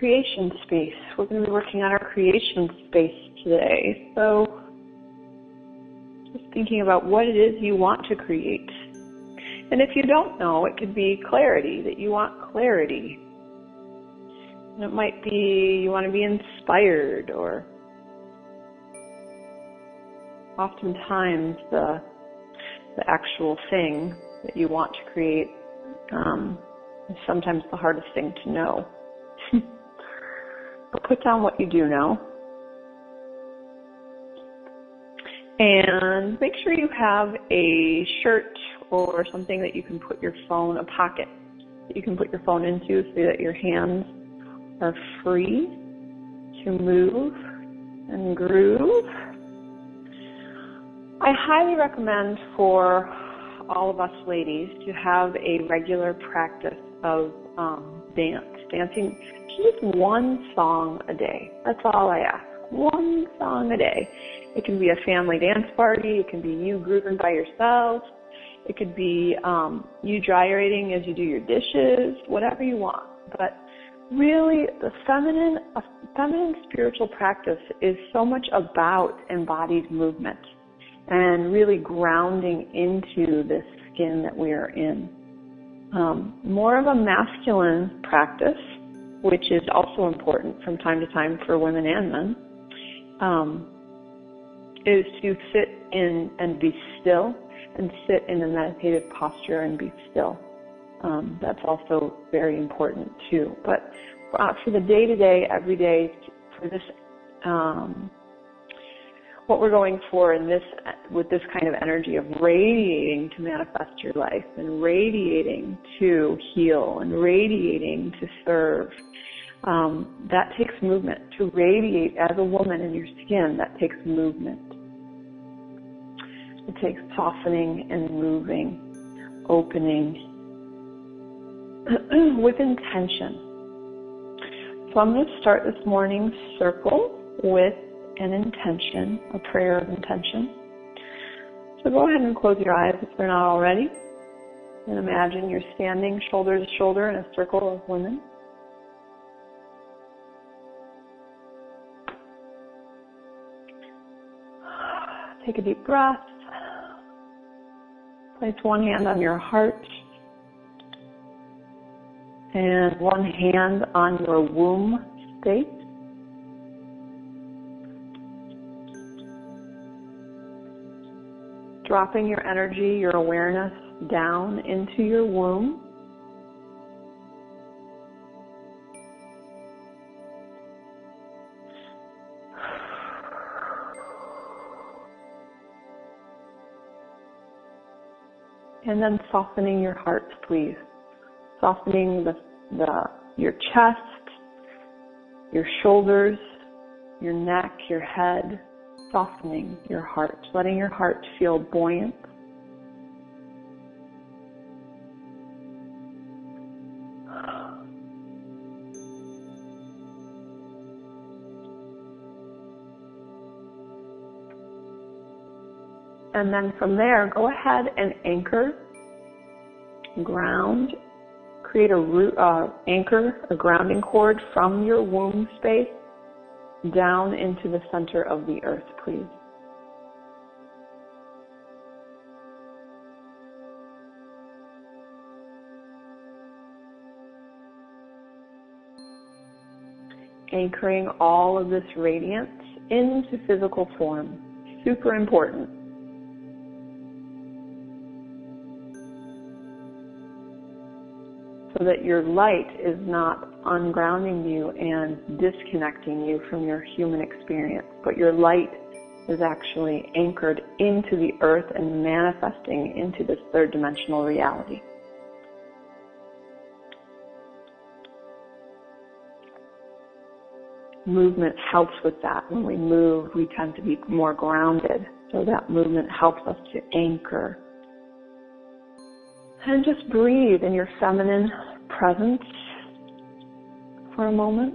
creation space. We're going to be working on our creation space today. So just thinking about what it is you want to create. And if you don't know, it could be clarity, that you want clarity. And it might be you want to be inspired, or oftentimes the actual thing that you want to create is sometimes the hardest thing to know. But put down what you do know. And make sure you have a shirt or something that you can put your phone, a pocket that you can put your phone into so that your hands are free to move and groove. I highly recommend for all of us ladies to have a regular practice of dancing just one song a day. That's all I ask. One song a day. It can be a family dance party. It can be you grooving by yourself. It could be you gyrating as you do your dishes, whatever you want. But really, a feminine spiritual practice is so much about embodied movement and really grounding into this skin that we are in. More of a masculine practice, which is also important from time to time for women and men, is to sit in and be still, and sit in a meditative posture and be still. That's also very important too. But for the day-to-day, everyday, for this, what we're going for in this, with this kind of energy of radiating to manifest your life, and radiating to heal, and radiating to serve, that takes movement. To radiate as a woman in your skin, that takes movement. It takes softening and moving, opening, with intention. So I'm going to start this morning's circle with an intention, a prayer of intention. So go ahead and close your eyes if they're not already. And imagine you're standing shoulder to shoulder in a circle of women. Take a deep breath. Place one hand on your heart and one hand on your womb space. Dropping your energy, your awareness down into your womb. And then softening your heart, please. Softening your chest, your shoulders, your neck, your head. Softening your heart, letting your heart feel buoyant. And then from there, go ahead and anchor, ground, create a root, anchor, a grounding cord from your womb space down into the center of the earth, please. Anchoring all of this radiance into physical form. Super important. So that your light is not ungrounding you and disconnecting you from your human experience, but your light is actually anchored into the earth and manifesting into this third dimensional reality. Movement helps with that. When we move, we tend to be more grounded. So that movement helps us to anchor. And just breathe in your feminine presence for a moment.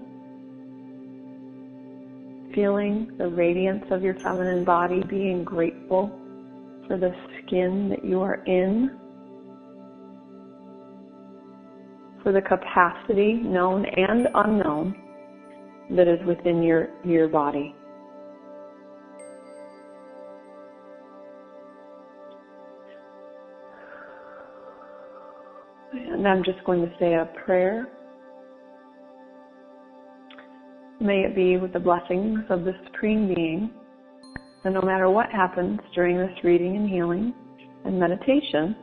Feeling the radiance of your feminine body, being grateful for the skin that you are in, for the capacity, known and unknown, that is within your body. And I'm just going to say a prayer. May it be with the blessings of the Supreme Being, that no matter what happens during this reading and healing and meditation,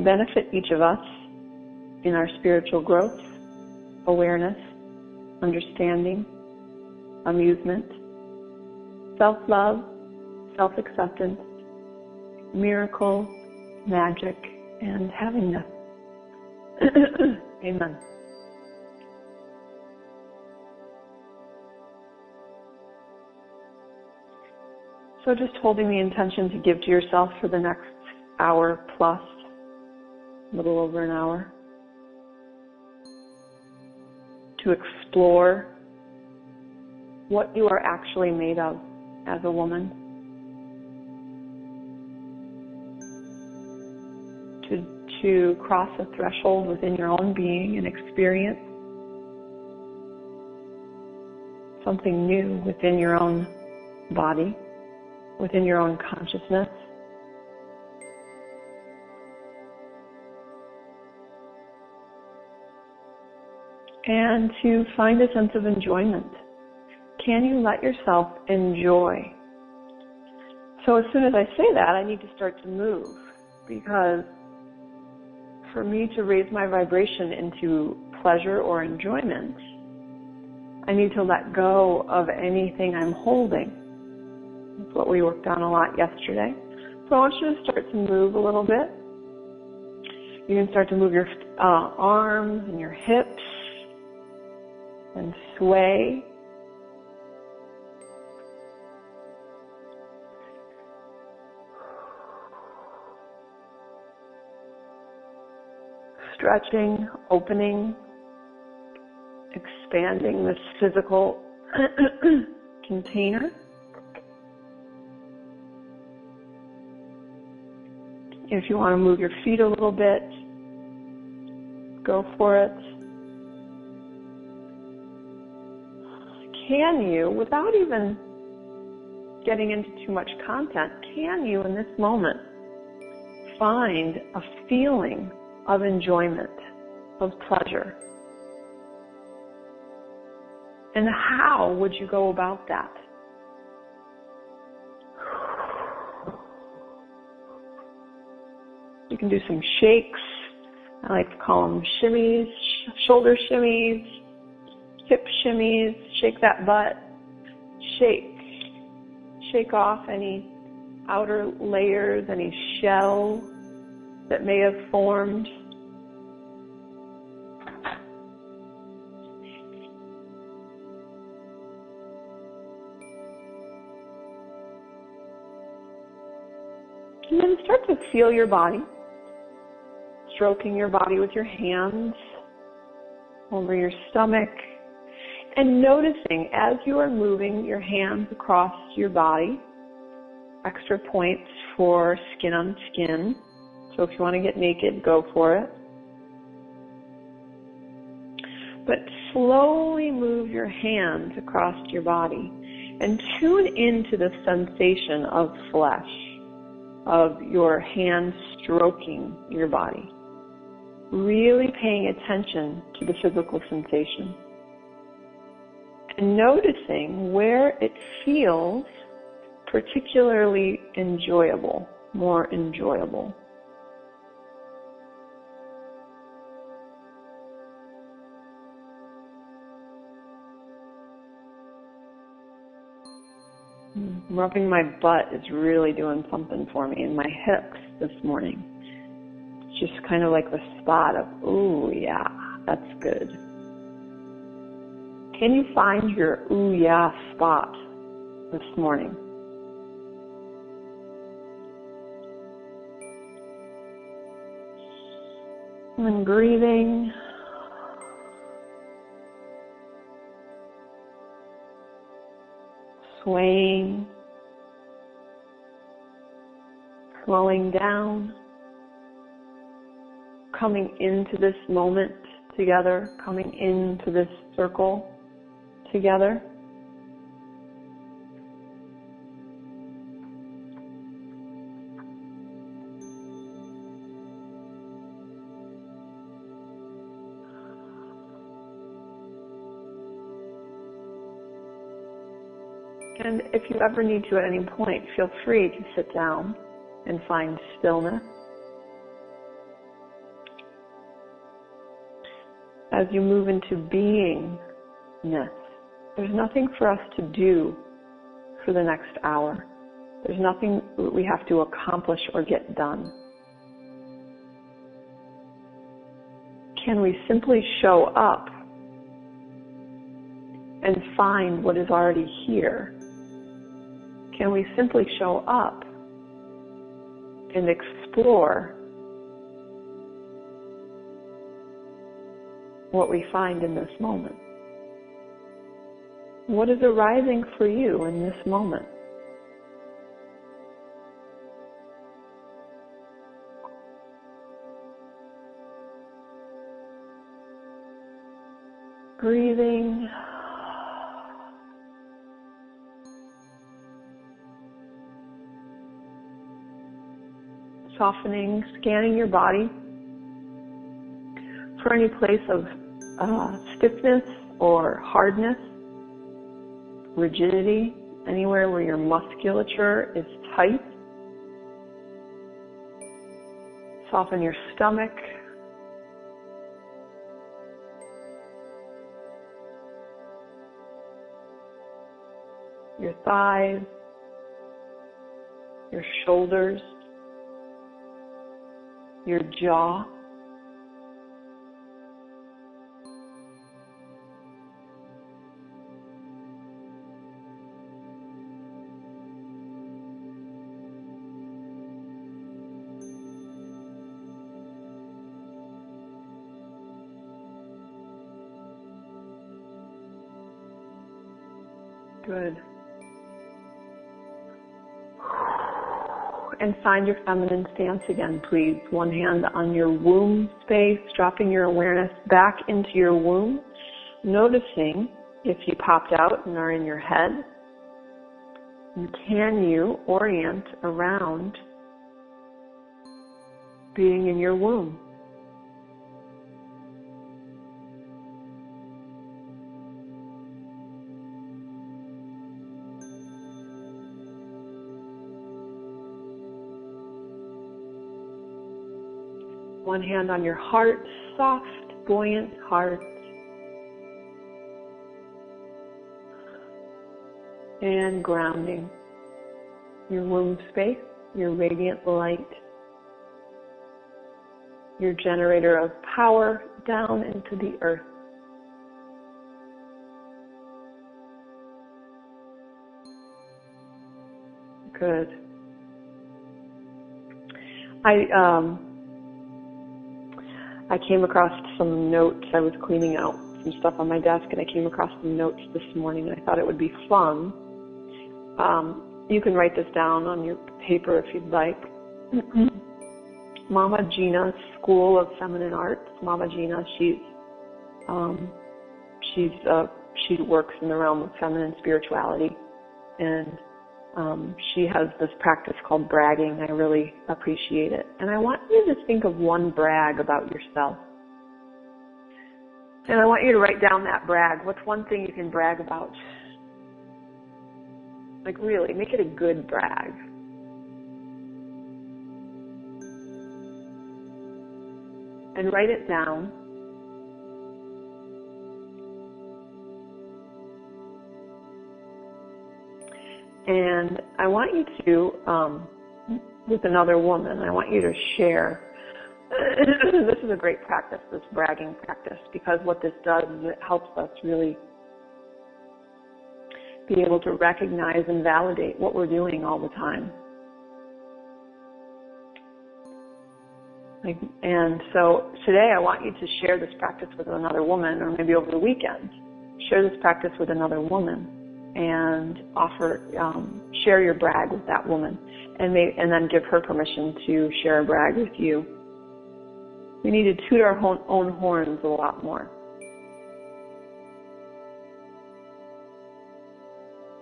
benefit each of us in our spiritual growth, awareness, understanding, amusement, self-love, self-acceptance, miracle, magic, and happiness. Amen. So just holding the intention to give to yourself for the next hour plus, a little over an hour, to explore what you are actually made of as a woman, to cross a threshold within your own being and experience something new within your own body, within your own consciousness. And to find a sense of enjoyment. Can you let yourself enjoy? So as soon as I say that, I need to start to move, because for me to raise my vibration into pleasure or enjoyment, I need to let go of anything I'm holding. That's what we worked on a lot yesterday. So I want you to start to move a little bit. You can start to move your arms and your hips and sway. Stretching, opening, expanding this physical container. If you want to move your feet a little bit, go for it. Can you, without even getting into too much content, can you in this moment find a feeling of enjoyment, of pleasure? And how would you go about that? You can do some shakes. I like to call them shimmies, shoulder shimmies, hip shimmies. Shake that butt. Shake off any outer layers, any shell that may have formed. And then start to feel your body, stroking your body with your hands over your stomach, and noticing as you are moving your hands across your body, extra points for skin on skin. So if you want to get naked, go for it. But slowly move your hands across your body and tune into the sensation of flesh, of your hand stroking your body. Really paying attention to the physical sensation. And noticing where it feels particularly enjoyable, more enjoyable. Rubbing my butt is really doing something for me, and my hips this morning. It's just kind of like the spot of, ooh, yeah, that's good. Can you find your ooh, yeah spot this morning? And breathing. Swaying, slowing down, coming into this moment together, coming into this circle together. And if you ever need to at any point, feel free to sit down and find stillness. As you move into beingness, there's nothing for us to do for the next hour. There's nothing we have to accomplish or get done. Can we simply show up and find what is already here? Can we simply show up and explore what we find in this moment? What is arising for you in this moment? Breathing. Softening, scanning your body for any place of stiffness or hardness, rigidity, anywhere where your musculature is tight. Soften your stomach. Your thighs, your shoulders, your jaw. Good. And find your feminine stance again, please. One hand on your womb space, dropping your awareness back into your womb, noticing if you popped out and are in your head, can you orient around being in your womb? One hand on your heart, soft, buoyant heart. And grounding your womb space, your radiant light, your generator of power down into the earth. Good. I came across some notes. I was cleaning out some stuff on my desk, and I came across some notes this morning, and I thought it would be fun. You can write this down on your paper if you'd like. Mama Gina's School of Feminine Arts. Mama Gina, she works in the realm of feminine spirituality, and she has this practice called bragging. I really appreciate it. And I want you to think of one brag about yourself. And I want you to write down that brag. What's one thing you can brag about? Like really, make it a good brag. And write it down. And I want you to, with another woman, I want you to share. This is a great practice, this bragging practice, because what this does is it helps us really be able to recognize and validate what we're doing all the time. And so today I want you to share this practice with another woman, or maybe over the weekend. Share this practice with another woman and share your brag with that woman, and then give her permission to share a brag with you. We need to toot our own horns a lot more.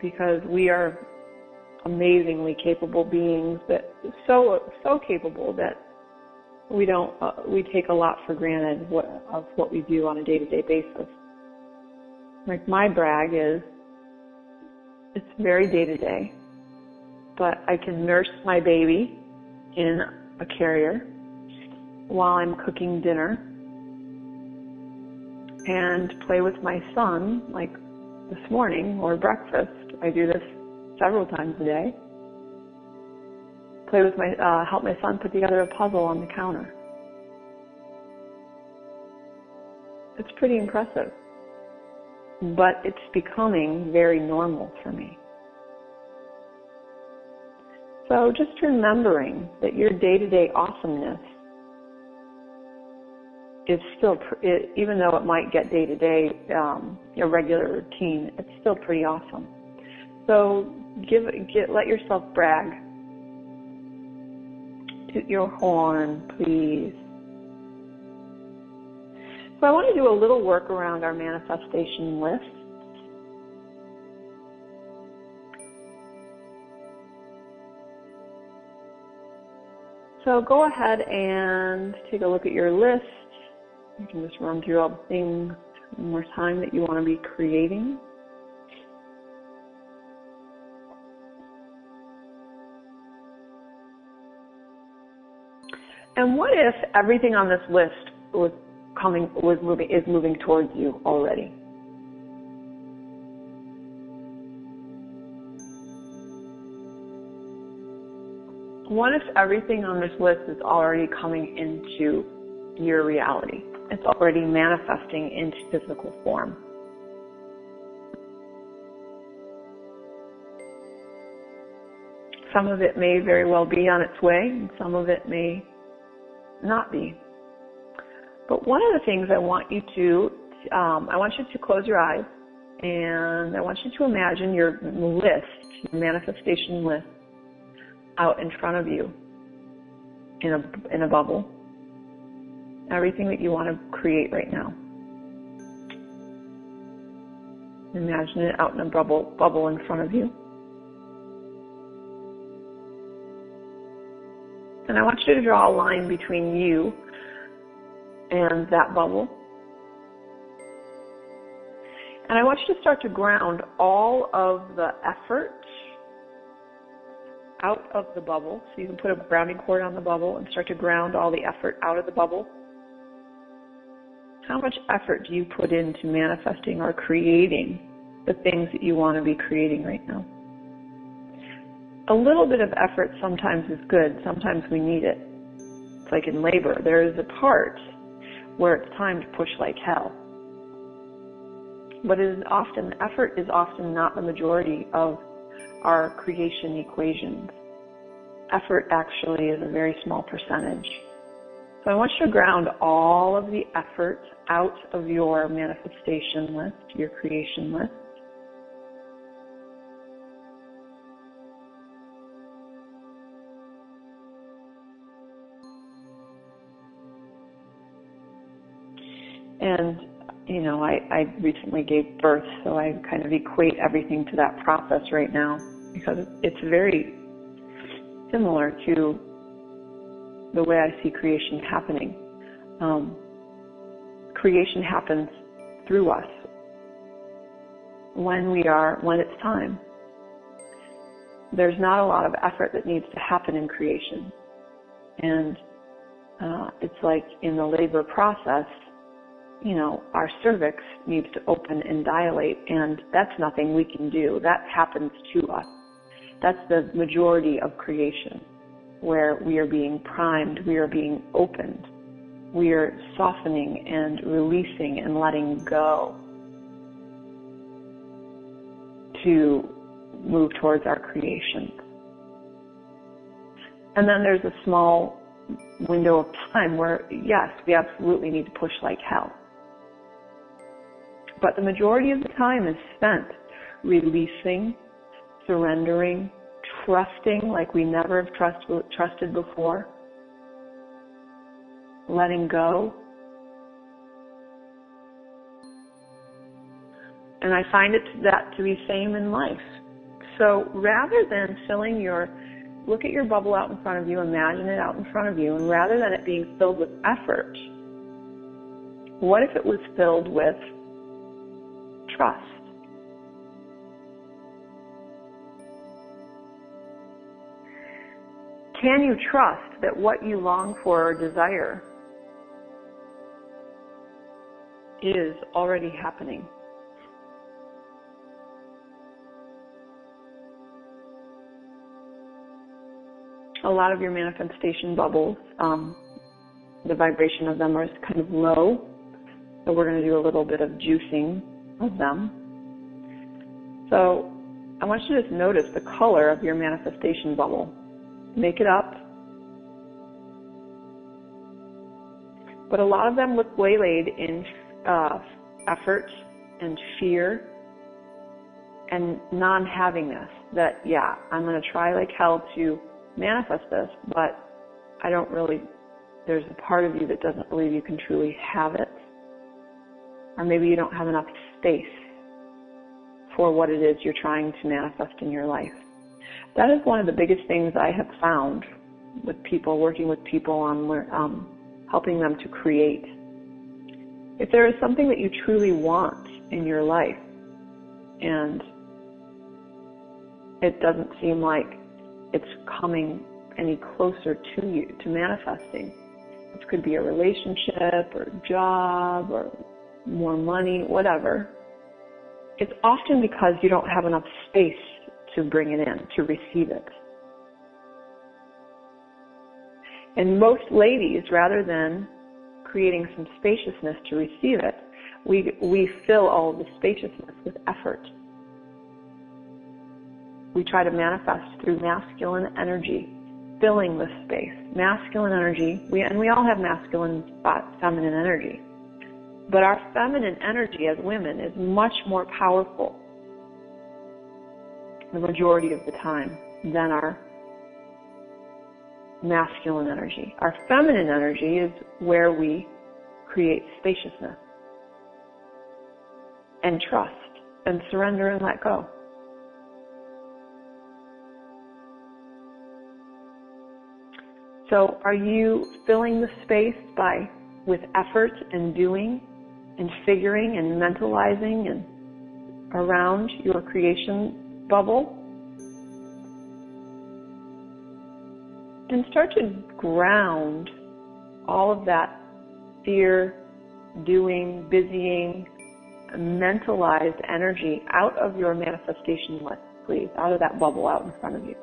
Because we are amazingly capable beings, that so capable that we take a lot for granted of what we do on a day-to-day basis. Like my brag is, it's very day-to-day, but I can nurse my baby in a carrier while I'm cooking dinner and play with my son, like this morning, or breakfast. I do this several times a day. Play with help my son put together a puzzle on the counter. It's pretty impressive. But it's becoming very normal for me. So just remembering that your day-to-day awesomeness is still, even though it might get day-to-day, a regular routine, it's still pretty awesome. So let yourself brag. Toot your horn, please. So I want to do a little work around our manifestation list. So go ahead and take a look at your list. You can just run through all the things one more time that you want to be creating. And what if everything on this list is moving towards you already? What if everything on this list is already coming into your reality? It's already manifesting into physical form. Some of it may very well be on its way, and some of it may not be. But one of the things I want you to close your eyes, and I want you to imagine your list, your manifestation list, out in front of you in a bubble. Everything that you want to create right now. Imagine it out in a bubble in front of you. And I want you to draw a line between you and that bubble. And I want you to start to ground all of the effort out of the bubble. So you can put a grounding cord on the bubble and start to ground all the effort out of the bubble. How much effort do you put into manifesting or creating the things that you want to be creating right now? A little bit of effort sometimes is good. Sometimes we need it. It's like in labor. There is a part where it's time to push like hell. But effort is often not the majority of our creation equations. Effort actually is a very small percentage. So I want you to ground all of the effort out of your manifestation list, your creation list. And, I recently gave birth, so I kind of equate everything to that process right now because it's very similar to the way I see creation happening. Creation happens through us when it's time. There's not a lot of effort that needs to happen in creation. And it's like in the labor process, our cervix needs to open and dilate, and that's nothing we can do. That happens to us. That's the majority of creation, where we are being primed, we are being opened, we are softening and releasing and letting go to move towards our creation. And then there's a small window of time where, yes, we absolutely need to push like hell. But the majority of the time is spent releasing, surrendering, trusting like we never have trusted before. letting go. And I find that to be same in life. So rather than look at your bubble out in front of you, imagine it out in front of you, and rather than it being filled with effort, what if it was filled with trust? Can you trust that what you long for or desire is already happening? A lot of your manifestation bubbles, the vibration of them is kind of low, so we're going to do a little bit of juicing of them. So I want you to just notice the color of your manifestation bubble. Make it up. But a lot of them look waylaid in effort and fear and non-havingness. That, yeah, I'm going to try like hell to manifest this, but there's a part of you that doesn't believe you can truly have it. Or maybe you don't have enough space for what it is you're trying to manifest in your life. That is one of the biggest things I have found with people, working with people on helping them to create. If there is something that you truly want in your life and it doesn't seem like it's coming any closer to you, to manifesting. It could be a relationship or a job or more money, whatever. It's often because you don't have enough space to bring it in, to receive it. And most ladies, rather than creating some spaciousness to receive it, we fill all of the spaciousness with effort. We try to manifest through masculine energy, filling the space. Masculine energy, we all have masculine, feminine energy. But our feminine energy as women is much more powerful the majority of the time than our masculine energy. Our feminine energy is where we create spaciousness and trust and surrender and let go. So are you filling the space with effort and doing and figuring and mentalizing and around your creation bubble? And start to ground all of that fear, doing, busying, mentalized energy out of your manifestation list, please, out of that bubble out in front of you.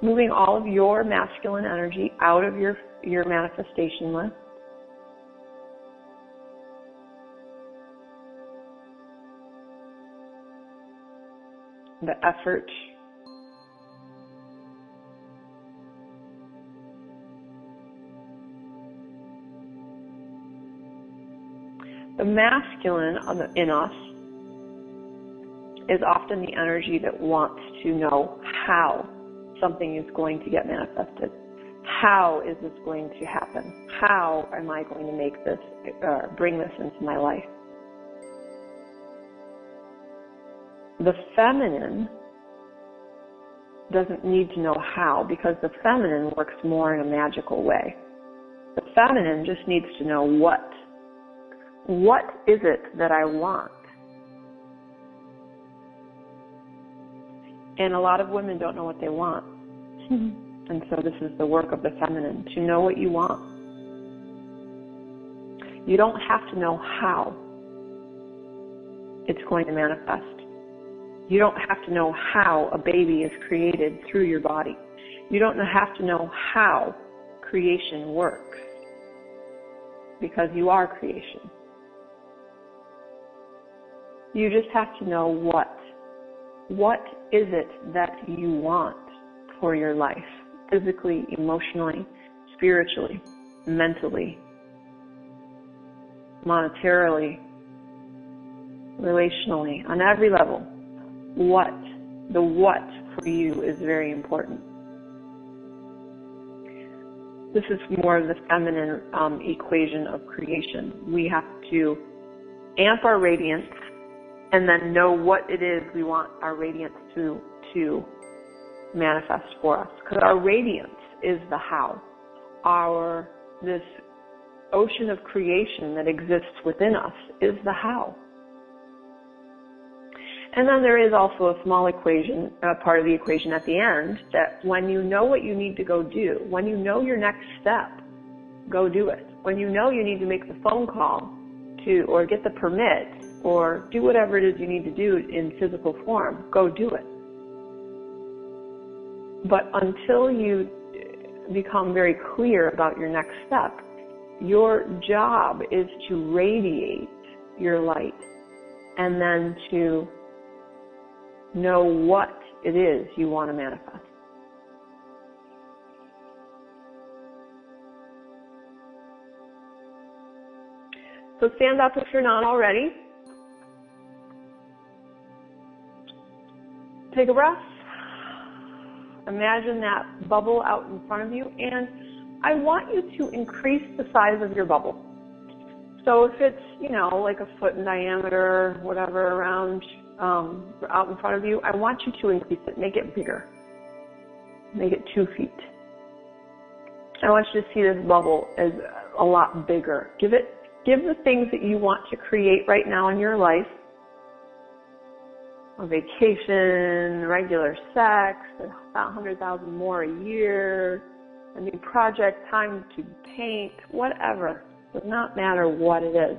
Moving all of your masculine energy out of your manifestation list. The effort. The masculine in us is often the energy that wants to know how something is going to get manifested. How is this going to happen? How am I going to make this, bring this into my life? The feminine doesn't need to know how, because the feminine works more in a magical way. The feminine just needs to know what. What is it that I want? And a lot of women don't know what they want. And so this is the work of the feminine, to know what you want. You don't have to know how it's going to manifest. You don't have to know how a baby is created through your body. You don't have to know how creation works, because you are creation. You just have to know what. What is it that you want for your life? Physically, emotionally, spiritually, mentally, monetarily, relationally, on every level. What? The what for you is very important. This is more of the feminine equation of creation. We have to amp our radiance and then know what it is we want our radiance to manifest for us. Because our radiance is the how. This ocean of creation that exists within us is the how. And then there is also a small equation, part of the equation at the end, that when you know what you need to go do, when you know your next step, go do it. When you know you need to make the phone call or get the permit, or do whatever it is you need to do in physical form, go do it. But until you become very clear about your next step, your job is to radiate your light and then to know what it is you want to manifest. So stand up if you're not already. Take a breath. Imagine that bubble out in front of you, and I want you to increase the size of your bubble. So if it's, like a foot in diameter, whatever, around out in front of you, I want you to increase it. Make it bigger. Make it 2 feet. I want you to see this bubble as a lot bigger. Give the things that you want to create right now in your life, a vacation, regular sex, 100,000 more a year, a new project, time to paint, whatever. It does not matter what it is,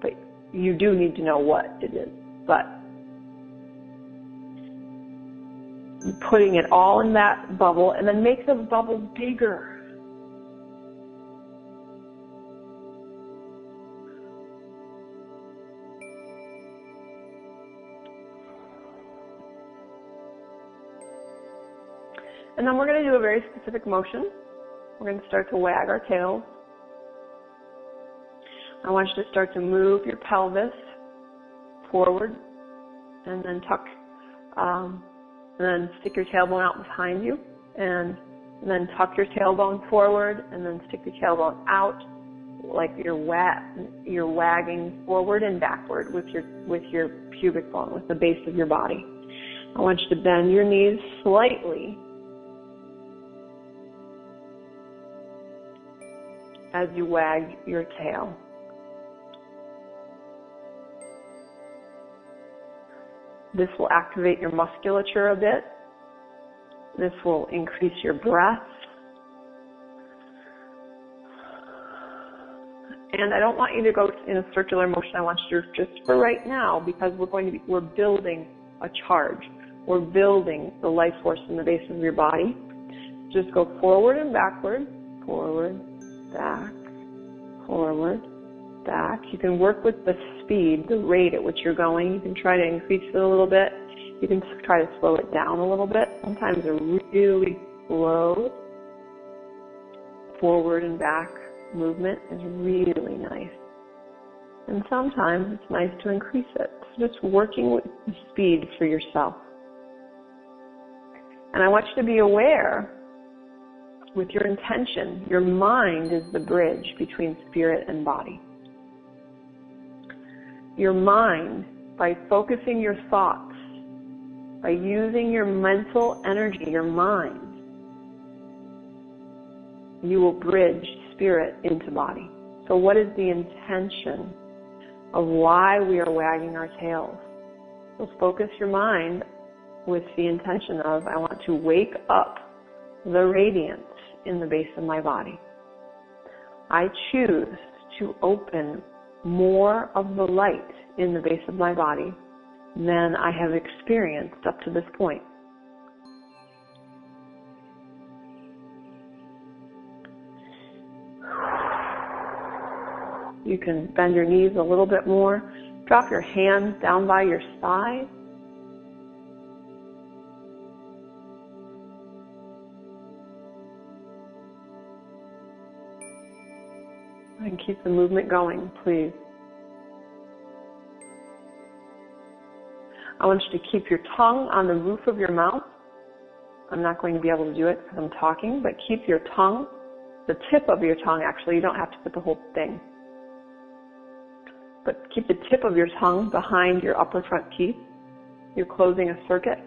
but you do need to know what it is. But putting it all in that bubble, and then make the bubble bigger. And then we're going to do a very specific motion. We're going to start to wag our tails. I want you to start to move your pelvis forward and then tuck, and then stick your tailbone out behind you, and then tuck your tailbone forward and then stick your tailbone out like you're wagging forward and backward with your pubic bone, with the base of your body. I want you to bend your knees slightly as you wag your tail. This will activate your musculature a bit. This will increase your breath. And I don't want you to go in a circular motion. I want you to, just for right now, because we're building a charge. We're building the life force in the base of your body. Just go forward and backward, forward, back, forward, back. You can work with the speed, the rate at which you're going. You can try to increase it a little bit. You can try to slow it down a little bit. Sometimes a really slow forward and back movement is really nice. And sometimes it's nice to increase it. So just working with the speed for yourself. And I want you to be aware with your intention. Your mind is the bridge between spirit and body. Your mind, by focusing your thoughts, by using your mental energy, your mind, you will bridge spirit into body. So what is the intention of why we are wagging our tails? So focus your mind with the intention of, I want to wake up the radiance in the base of my body. I choose to open more of the light in the base of my body than I have experienced up to this point. You can bend your knees a little bit more. Drop your hands down by your side. And keep the movement going, please. I want you to keep your tongue on the roof of your mouth. I'm not going to be able to do it because I'm talking, but keep your tongue the tip of your tongue, actually. You don't have to put the whole thing. But keep the tip of your tongue behind your upper front teeth. You're closing a circuit.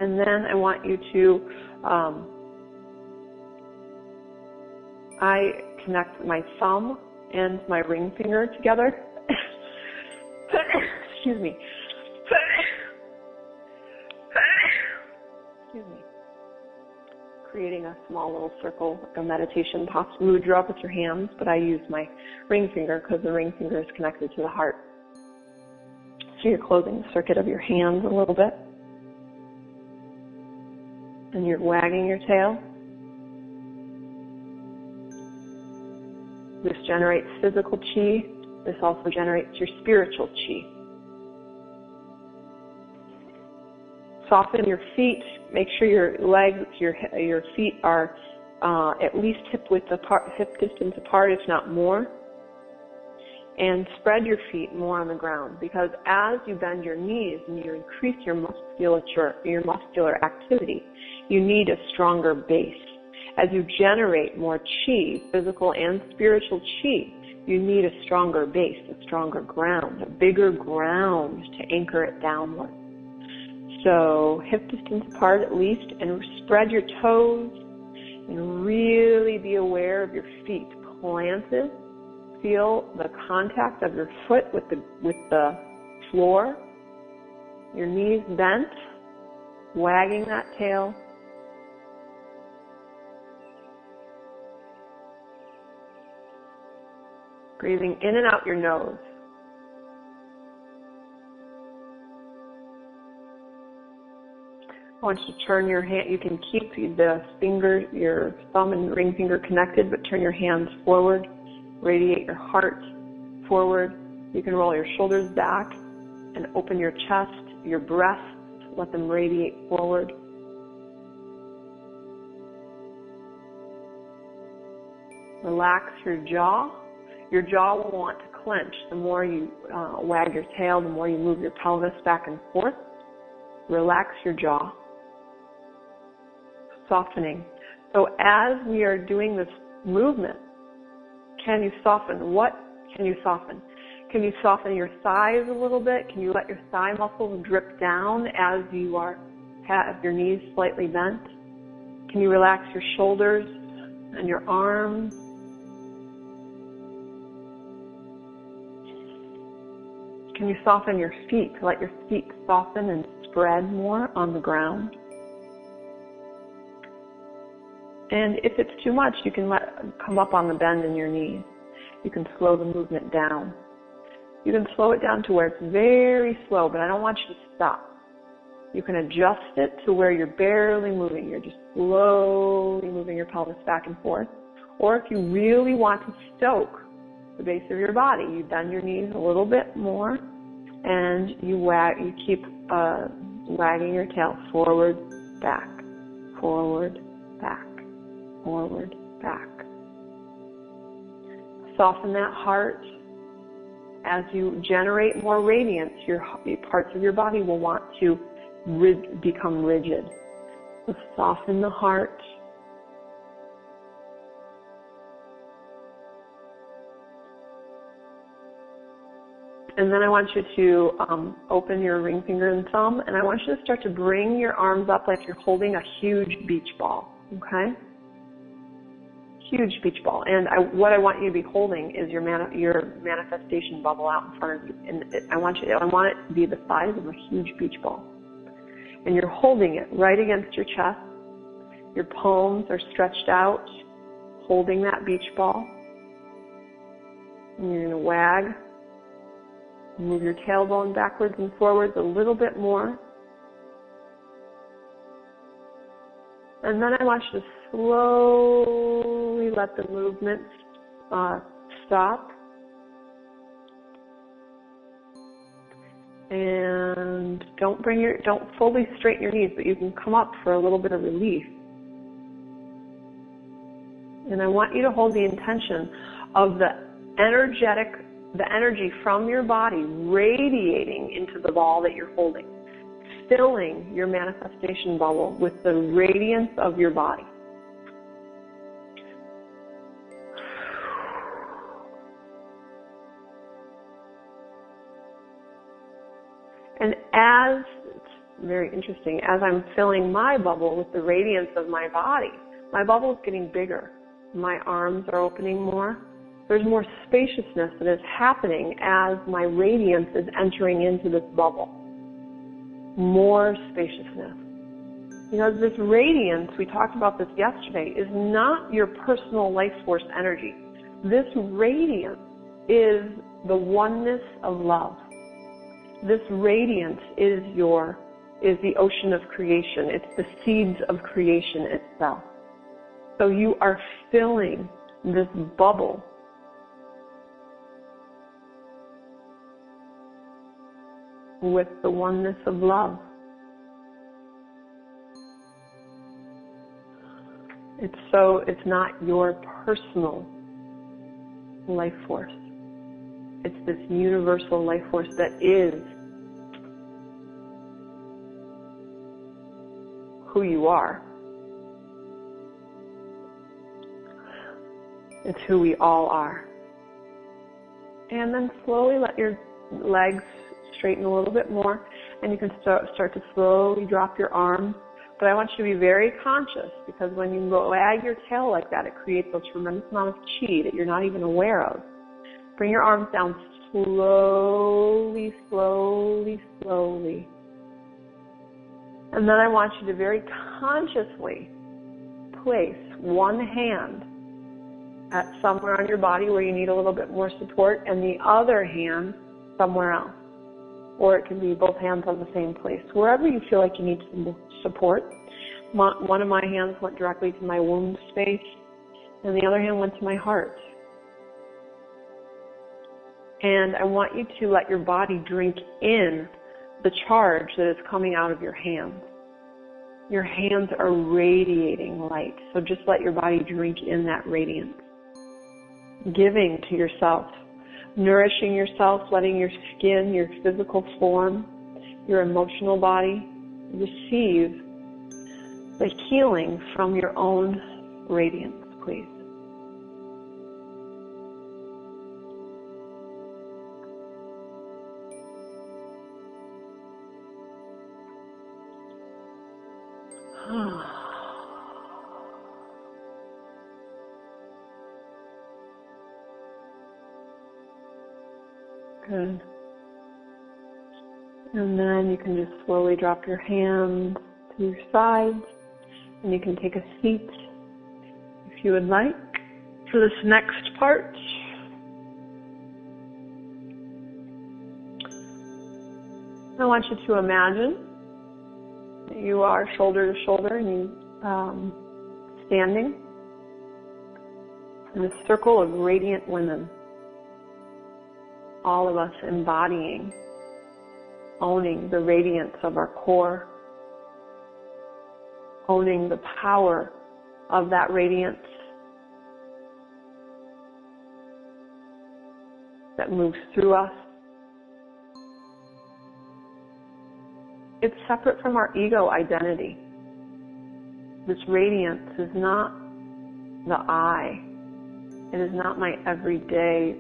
And then I want you to, I connect my thumb and my ring finger together. Excuse me. Excuse me. Creating a small little circle, like a meditation posture mudra with your hands, but I use my ring finger because the ring finger is connected to the heart. So you're closing the circuit of your hands a little bit. And you're wagging your tail. This generates physical chi. This also generates your spiritual chi. Soften your feet. Make sure your legs, your feet are at least hip distance apart, if not more. And spread your feet more on the ground, because as you bend your knees and you increase your muscular activity, you need a stronger base. As you generate more chi, physical and spiritual chi, you need a stronger base, a stronger ground, a bigger ground to anchor it downward. So hip distance apart at least, and spread your toes and really be aware of your feet planted. Feel the contact of your foot with the floor. Your knees bent, wagging that tail. Breathing in and out your nose. I want you to turn your hand, you can keep the finger, your thumb and ring finger connected, but turn your hands forward. Radiate your heart forward. You can roll your shoulders back and open your chest, your breasts, let them radiate forward. Relax your jaw. Your jaw will want to clench. The more you wag your tail, the more you move your pelvis back and forth. Relax your jaw. Softening. So as we are doing this movement, can you soften? What can you soften? Can you soften your thighs a little bit? Can you let your thigh muscles drip down as you have your knees slightly bent? Can you relax your shoulders and your arms? Can you soften your feet? Let your feet soften and spread more on the ground. And if it's too much, you can come up on the bend in your knees. You can slow the movement down. You can slow it down to where it's very slow, but I don't want you to stop. You can adjust it to where you're barely moving. You're just slowly moving your pelvis back and forth. Or if you really want to stoke the base of your body, you bend your knees a little bit more, and you keep wagging your tail forward, back, forward, back, forward, back. Soften that heart. As you generate more radiance, your parts of your body will want to become rigid. So soften the heart. And then I want you to open your ring finger and thumb, and I want you to start to bring your arms up like you're holding a huge beach ball, okay? Huge beach ball. And what I want you to be holding is your manifestation bubble out in front of you. And I want it to be the size of a huge beach ball. And you're holding it right against your chest. Your palms are stretched out, holding that beach ball. And you're going to wag. Move your tailbone backwards and forwards a little bit more. And then I want you to slowly let the movement stop. And don't fully straighten your knees, but you can come up for a little bit of relief. And I want you to hold the intention of the energetic the energy from your body radiating into the ball that you're holding, filling your manifestation bubble with the radiance of your body. And it's very interesting, as I'm filling my bubble with the radiance of my body, my bubble is getting bigger. My arms are opening more. There's more spaciousness that is happening as my radiance is entering into this bubble. More spaciousness. Because this radiance, we talked about this yesterday, is not your personal life force energy. This radiance is the oneness of love. This radiance is the ocean of creation. It's the seeds of creation itself. So you are filling this bubble with the oneness of love. It's not your personal life force. It's this universal life force that is who you are. It's who we all are. And then slowly let your legs straighten a little bit more, and you can start to slowly drop your arms. But I want you to be very conscious, because when you wag your tail like that, it creates a tremendous amount of chi that you're not even aware of. Bring your arms down slowly, slowly, slowly. And then I want you to very consciously place one hand at somewhere on your body where you need a little bit more support, and the other hand somewhere else. Or it can be both hands on the same place. Wherever you feel like you need some support. One of my hands went directly to my womb space, and the other hand went to my heart. And I want you to let your body drink in the charge that is coming out of your hands. Your hands are radiating light, so just let your body drink in that radiance. Giving to yourself, nourishing yourself, letting your skin, your physical form, your emotional body receive the healing from your own radiance, please. Good. And then you can just slowly drop your hands to your sides, and you can take a seat if you would like for this next part. I want you to imagine that you are shoulder to shoulder and you standing in a circle of radiant women. All of us embodying, owning the radiance of our core, owning the power of that radiance that moves through us. It's separate from our ego identity. This radiance is not the I. It is not my everyday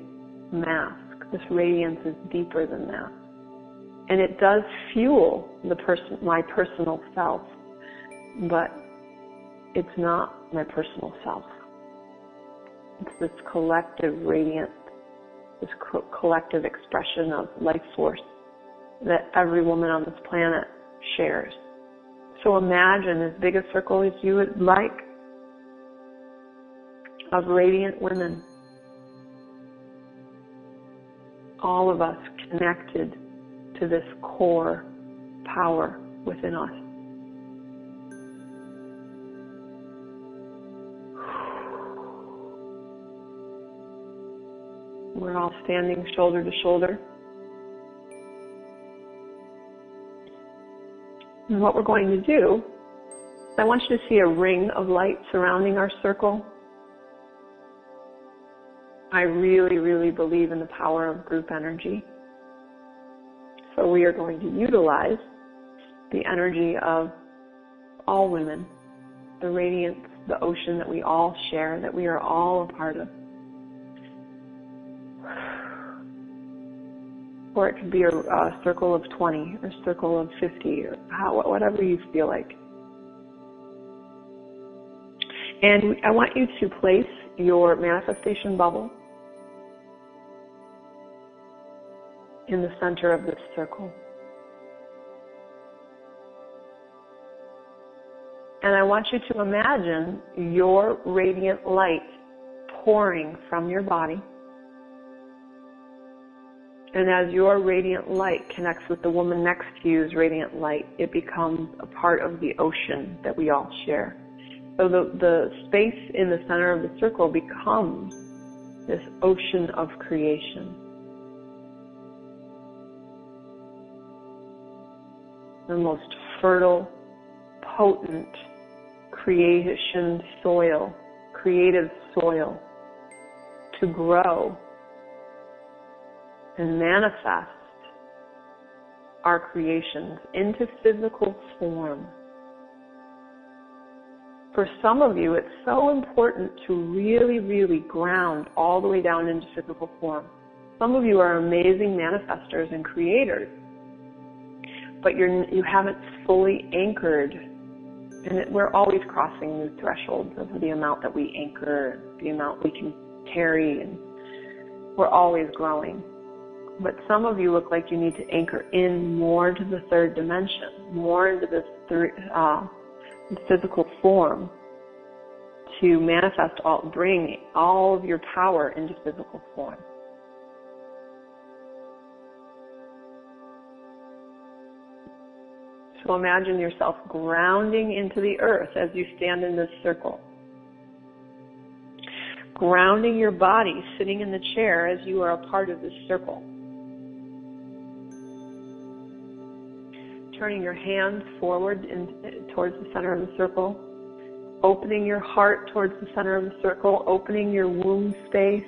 mask. This radiance is deeper than that. And it does fuel my personal self, but it's not my personal self. It's this collective radiance, this collective expression of life force that every woman on this planet shares. So imagine as big a circle as you would like of radiant women. All of us connected to this core power within us. We're all standing shoulder to shoulder. And what we're going to do is I want you to see a ring of light surrounding our circle. I really, really believe in the power of group energy. So we are going to utilize the energy of all women, the radiance, the ocean that we all share, that we are all a part of. Or it could be a circle of 20 or a circle of 50 or whatever you feel like. And I want you to place your manifestation bubble in the center of this circle. And I want you to imagine your radiant light pouring from your body. And as your radiant light connects with the woman next to you's radiant light, it becomes a part of the ocean that we all share. So the space in the center of the circle becomes this ocean of creation. The most fertile, potent creation soil, creative soil to grow and manifest our creations into physical form. For some of you, it's so important to really, really ground all the way down into physical form. Some of you are amazing manifestors and creators, but you haven't fully anchored. And we're always crossing new thresholds of the amount that we anchor, the amount we can carry, and we're always growing. But some of you look like you need to anchor in more to the third dimension, more into this physical form to manifest bring all of your power into physical form. So imagine yourself grounding into the earth as you stand in this circle. Grounding your body, sitting in the chair as you are a part of this circle. Turning your hands forward towards the center of the circle. Opening your heart towards the center of the circle. Opening your womb space.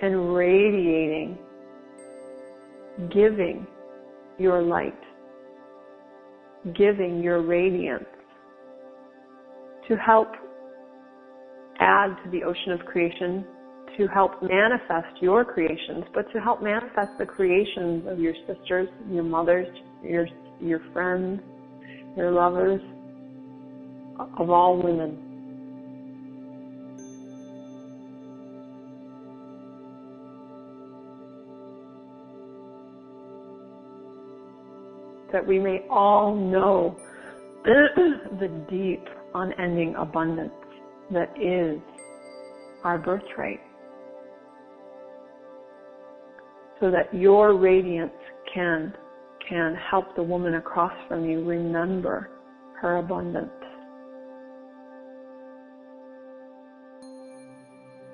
And radiating. Giving your light. Giving your radiance. To help add to the ocean of creation, to help manifest your creations, but to help manifest the creations of your sisters, your mothers, your friends, your lovers, of all women. That we may all know the deep, unending abundance that is our birthright. So that your radiance can help the woman across from you remember her abundance.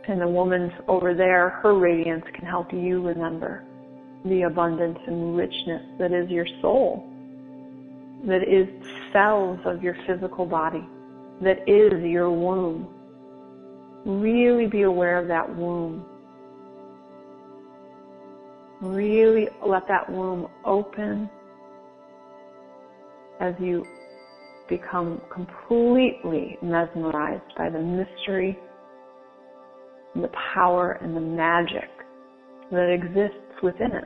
And the woman over there, her radiance can help you remember the abundance and richness that is your soul, that is cells of your physical body, that is your womb. Really be aware of that womb. Really let that womb open as you become completely mesmerized by the mystery, the power, and the magic that exists within it.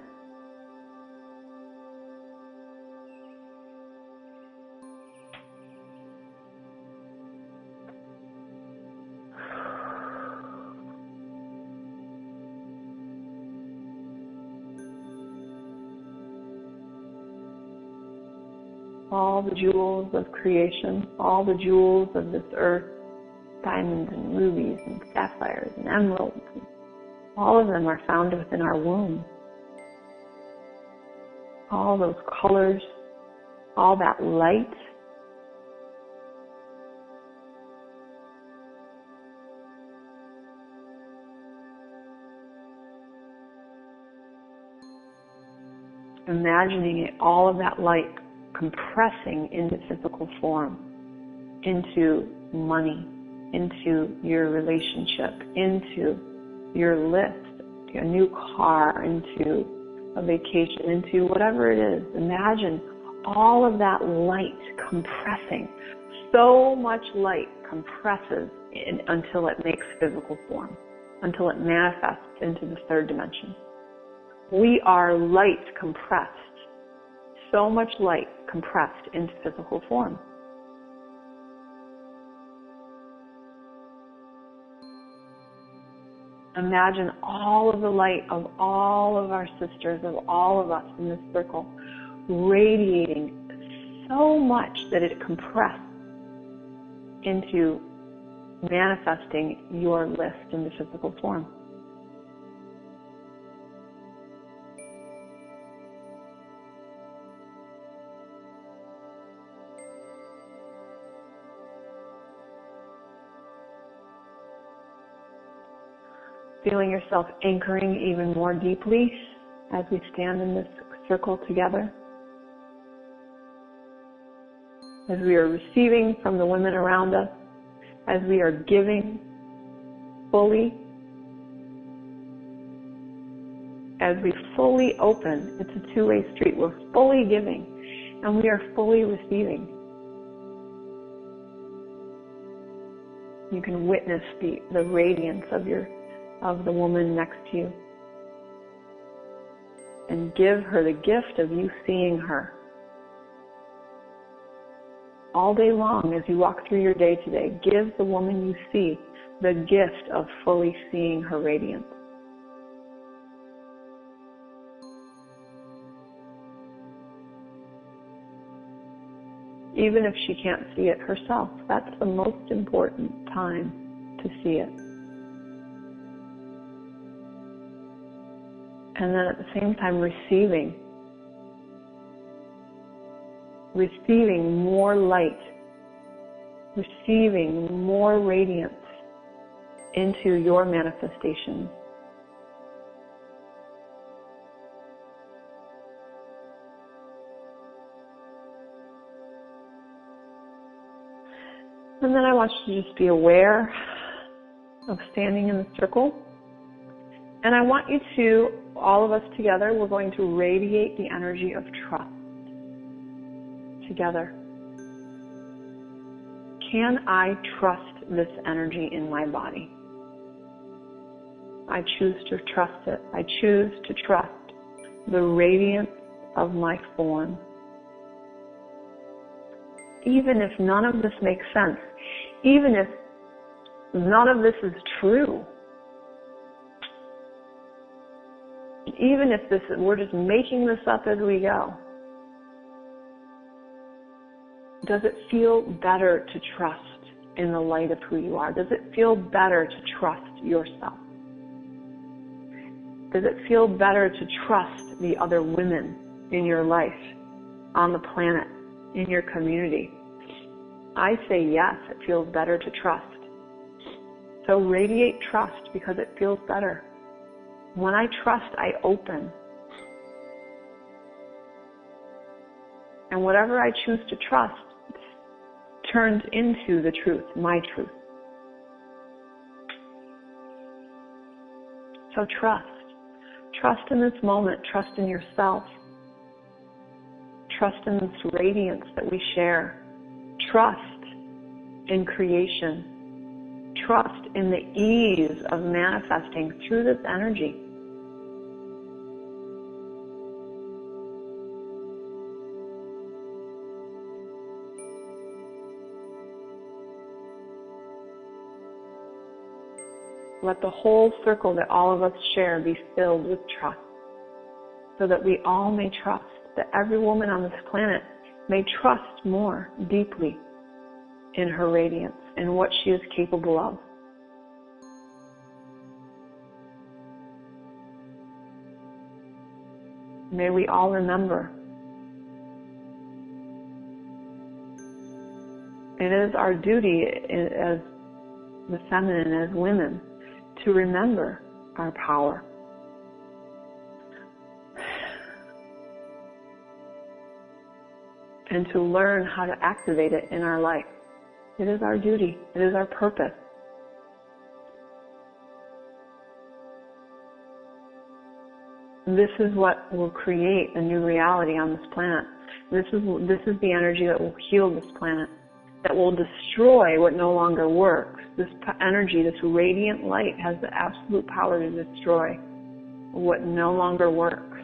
All the jewels of creation, all the jewels of this earth, diamonds and rubies and sapphires and emeralds, all of them are found within our womb. All those colors, all that light, imagining it, all of that light compressing into physical form, into money, into your relationship, into your list, a new car, into a vacation, into whatever it is. Imagine all of that light compressing. So much light compresses until it makes physical form, until it manifests into the third dimension. We are light compressed. So much light compressed into physical form. Imagine all of the light of all of our sisters, of all of us in this circle, radiating so much that it compressed into manifesting your list in the physical form. Feeling yourself anchoring even more deeply as we stand in this circle together. As we are receiving from the women around us, as we are giving fully, as we fully open, it's a two-way street. We're fully giving and we are fully receiving. You can witness the radiance of the woman next to you. And give her the gift of you seeing her. All day long as you walk through your day today, give the woman you see the gift of fully seeing her radiance. Even if she can't see it herself, that's the most important time to see it. And then at the same time receiving more light, receiving more radiance into your manifestation. And then I want you to just be aware of standing in the circle. And I want you to, all of us together, we're going to radiate the energy of trust together. Can I trust this energy in my body? I choose to trust it. I choose to trust the radiance of my form. Even if none of this makes sense, even if none of this is true, even if we're just making this up as we go, does it feel better to trust in the light of who you are? Does it feel better to trust yourself? Does it feel better to trust the other women in your life, on the planet, in your community? I say yes, it feels better to trust. So radiate trust because it feels better. When I trust, I open. And whatever I choose to trust turns into the truth, my truth. So trust. Trust in this moment. Trust in yourself. Trust in this radiance that we share. Trust in creation. Trust in the ease of manifesting through this energy. Let the whole circle that all of us share be filled with trust, so that we all may trust, that every woman on this planet may trust more deeply in her radiance and what she is capable of. May we all remember, it is our duty as the feminine, as women, to remember our power. And to learn how to activate it in our life. It is our duty. It is our purpose This is what will create a new reality on this planet. This is the energy that will heal this planet, that will destroy what no longer works. This energy, this radiant light, has the absolute power to destroy what no longer works.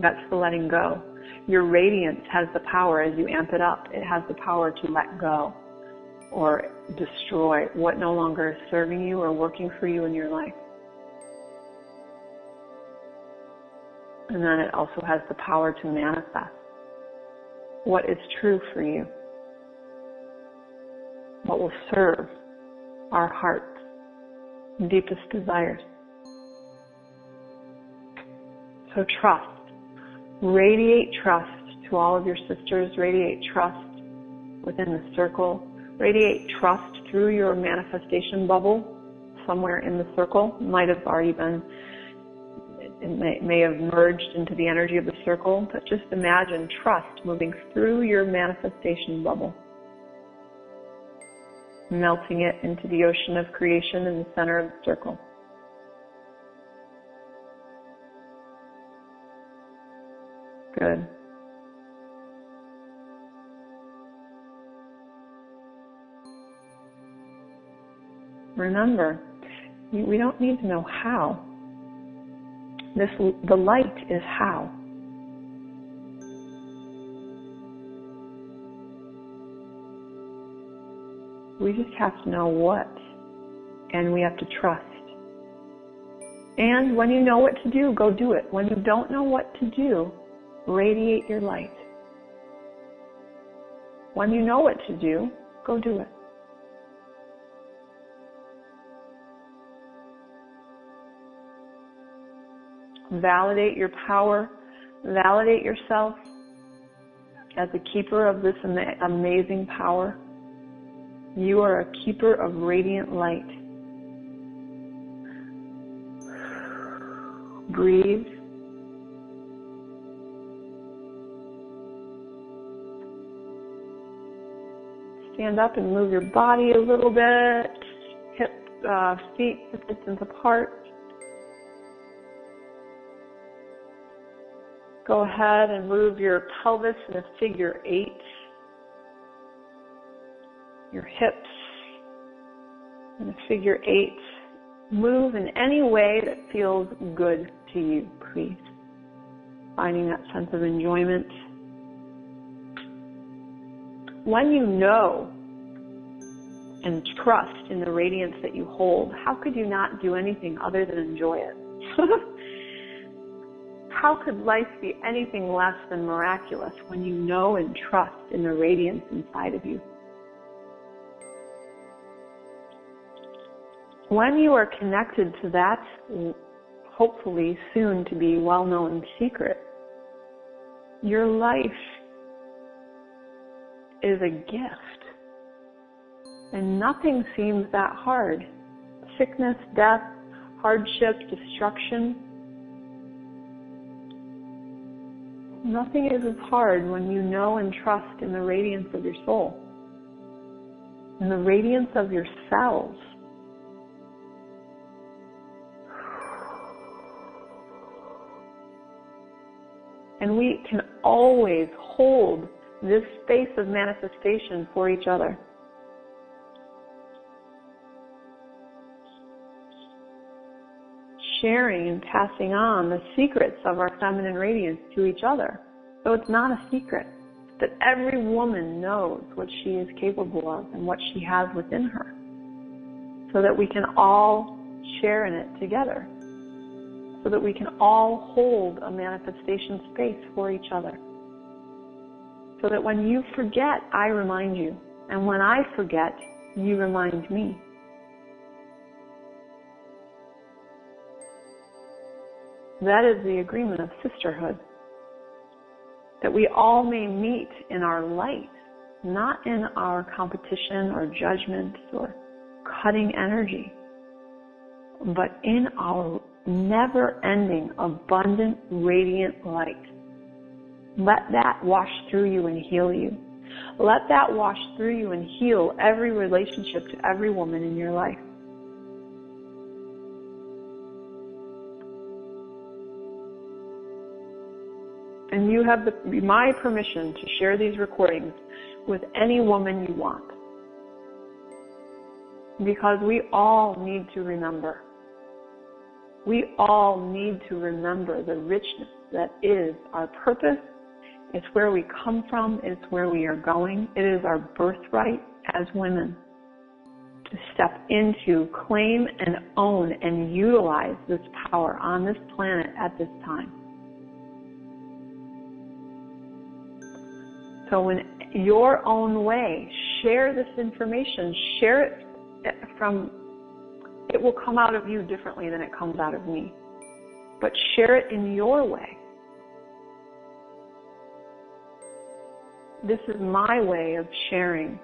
That's the letting go. Your radiance has the power, as you amp it up, it has the power to let go or destroy what no longer is serving you or working for you in your life. And then it also has the power to manifest what is true for you, what will serve our heart's deepest desires. So trust. Radiate trust to all of your sisters. Radiate trust within the circle. Radiate trust through your manifestation bubble somewhere in the circle. It might have already been, it may have merged into the energy of the circle, but just imagine trust moving through your manifestation bubble, melting it into the ocean of creation in the center of the circle. Good. Remember, we don't need to know how. The light is how. We just have to know what, and we have to trust. And when you know what to do, go do it. When you don't know what to do, radiate your light. When you know what to do, go do it. Validate your power. Validate yourself as a keeper of this amazing power. You are a keeper of radiant light. Breathe. Stand up and move your body a little bit. Feet a distance apart. Go ahead and move your pelvis in a figure 8. Your hips in a figure 8. Move in any way that feels good to you, please. Finding that sense of enjoyment. When you know and trust in the radiance that you hold, how could you not do anything other than enjoy it? How could life be anything less than miraculous when you know and trust in the radiance inside of you? When you are connected to that, hopefully soon to be well-known secret, your life is a gift. And nothing seems that hard. Sickness, death, hardship, destruction. Nothing is as hard when you know and trust in the radiance of your soul, in the radiance of your cells. And we can always hold this space of manifestation for each other. Sharing and passing on the secrets of our feminine radiance to each other. So it's not a secret that every woman knows what she is capable of and what she has within her, so that we can all share in it together, so that we can all hold a manifestation space for each other, so that when you forget, I remind you, and when I forget, you remind me. That is the agreement of sisterhood. That we all may meet in our light, not in our competition or judgment or cutting energy, but in our never-ending, abundant, radiant light. Let that wash through you and heal you. Let that wash through you and heal every relationship to every woman in your life. And you have my permission to share these recordings with any woman you want. Because we all need to remember. We all need to remember the richness that is our purpose. It's where we come from. It's where we are going. It is our birthright as women to step into, claim, and own and utilize this power on this planet at this time. So in your own way, share this information. Share it it will come out of you differently than it comes out of me. But share it in your way. This is my way of sharing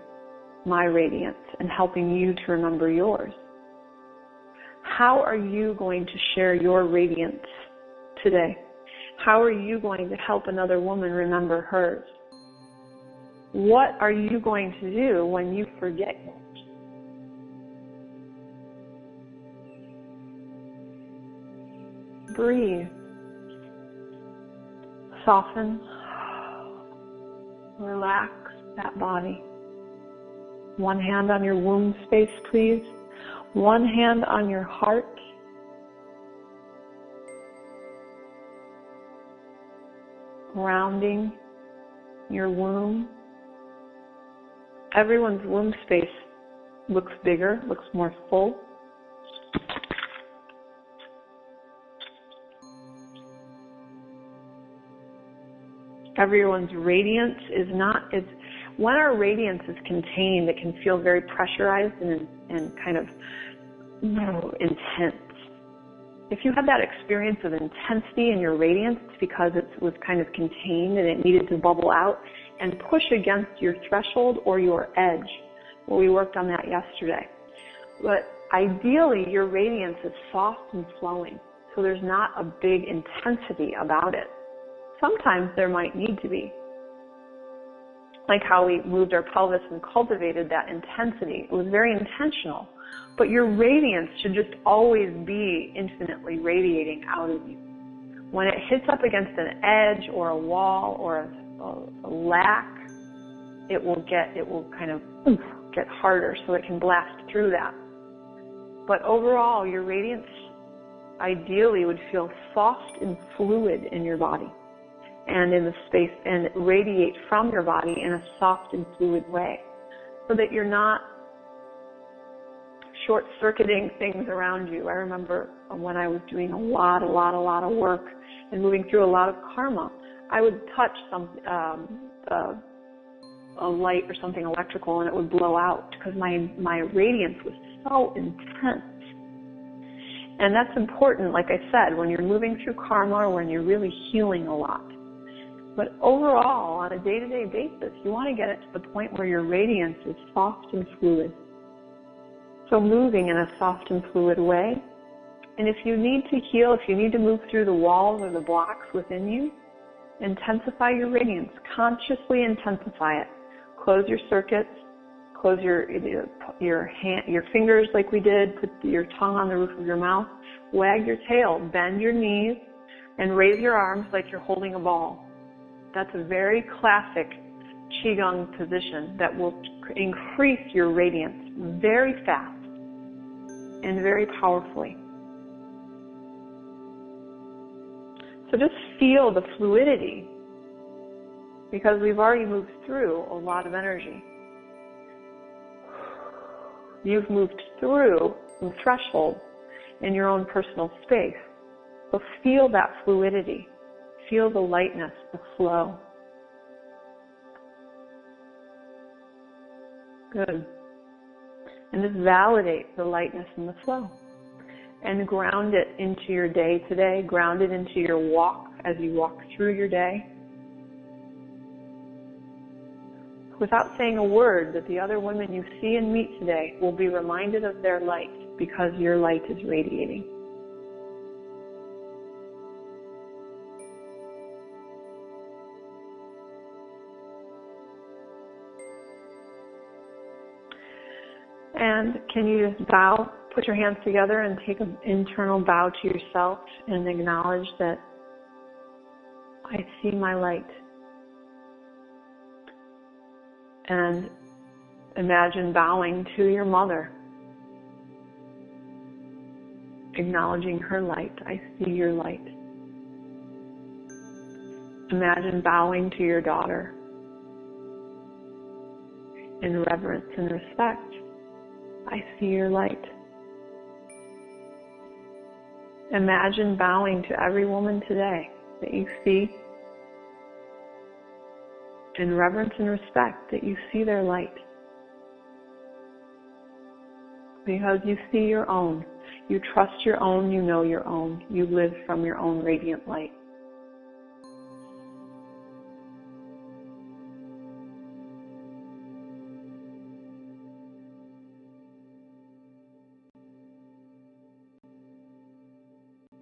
my radiance and helping you to remember yours. How are you going to share your radiance today? How are you going to help another woman remember hers? What are you going to do when you forget it? Breathe. Soften. Relax that body. One hand on your womb space, please. One hand on your heart. Grounding your womb. Everyone's womb space looks bigger, looks more full. Everyone's radiance is not, when our radiance is contained, it can feel very pressurized and kind of intense. If you had that experience of intensity in your radiance, it's because it was kind of contained and it needed to bubble out and push against your threshold or your edge. Well, we worked on that yesterday. But ideally, your radiance is soft and flowing, so there's not a big intensity about it. Sometimes there might need to be. Like how we moved our pelvis and cultivated that intensity. It was very intentional. But your radiance should just always be infinitely radiating out of you. When it hits up against an edge or a wall or a lack, it will kind of get harder so it can blast through that. But overall, your radiance ideally would feel soft and fluid in your body and in the space, and radiate from your body in a soft and fluid way, so that you're not short-circuiting things around you. I remember when I was doing a lot of work and moving through a lot of karma, I would touch a light or something electrical and it would blow out because my radiance was so intense. And that's important, like I said, when you're moving through karma or when you're really healing a lot. But overall, on a day-to-day basis, you want to get it to the point where your radiance is soft and fluid. So moving in a soft and fluid way. And if you need to heal, if you need to move through the walls or the blocks within you, intensify your radiance. Consciously intensify it. Close your circuits. Close your fingers like we did. Put your tongue on the roof of your mouth. Wag your tail. Bend your knees. And raise your arms like you're holding a ball. That's a very classic Qigong position that will increase your radiance very fast and very powerfully. So just feel the fluidity, because we've already moved through a lot of energy. You've moved through the threshold in your own personal space. So feel that fluidity. Feel the lightness, the flow. Good. And just validate the lightness and the flow. And ground it into your day today. Ground it into your walk as you walk through your day. Without saying a word, that the other women you see and meet today will be reminded of their light, because your light is radiating. And can you just bow, put your hands together and take an internal bow to yourself and acknowledge that I see my light. And imagine bowing to your mother, acknowledging her light. I see your light. Imagine bowing to your daughter in reverence and respect. I see your light. Imagine bowing to every woman today that you see in reverence and respect, that you see their light. Because you see your own. You trust your own, you know your own. You live from your own radiant light.